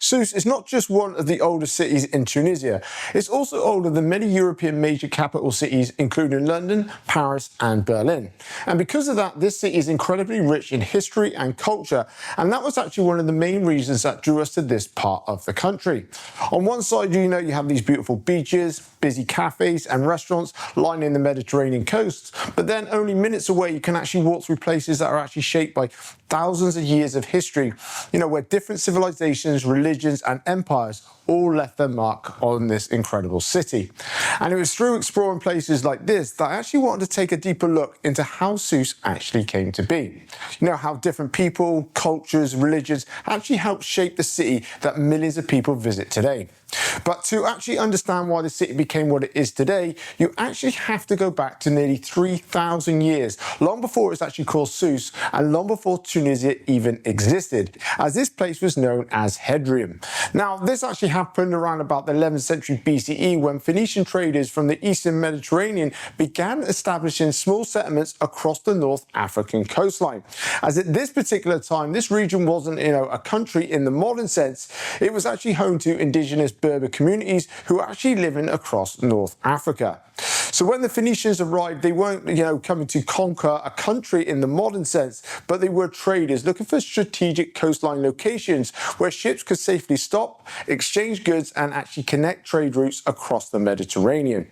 Sousse is not just one of the oldest cities in Tunisia, it's also older than many European major capital cities, including London, Paris, and Berlin. And because of that, this city is incredibly rich in history and culture, and that was actually one of the main reasons that drew us to this part of the country. On one side, you have these beautiful beaches, busy cafes and restaurants lining the Mediterranean coasts, but then only minutes away you can actually walk through places that are actually shaped by thousands of years of history, where different civilizations, religions and empires all left their mark on this incredible city. And it was through exploring places like this that I actually wanted to take a deeper look into how Sousse actually came to be. How different people, cultures, religions actually helped shape the city that millions of people visit today. But to actually understand why the city became what it is today, you actually have to go back to nearly 3,000 years, long before it was actually called Sousse and long before Tunisia even existed, as this place was known as Hadrian. Now, this actually happened around about the 11th century BCE when Phoenician traders from the eastern Mediterranean began establishing small settlements across the North African coastline. As at this particular time, this region wasn't, a country in the modern sense. It was actually home to indigenous Berber communities who are actually living across North Africa. So when the Phoenicians arrived, they weren't, coming to conquer a country in the modern sense, but they were traders looking for strategic coastline locations where ships could safely stop, exchange goods, and actually connect trade routes across the Mediterranean.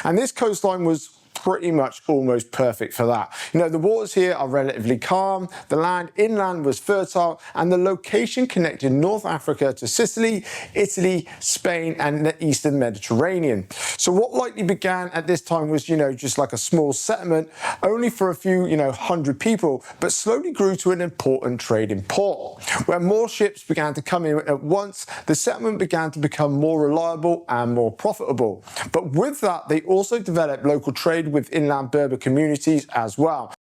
And this coastline was pretty much almost perfect for that. The waters here are relatively calm, the land inland was fertile, and the location connected North Africa to Sicily, Italy, Spain, and the eastern Mediterranean. So what likely began at this time was, just like a small settlement, only for a few, hundred people, but slowly grew to an important trading port. Where more ships began to come in at once, the settlement began to become more reliable and more profitable. But with that, they also developed local trade with inland Berber communities as well.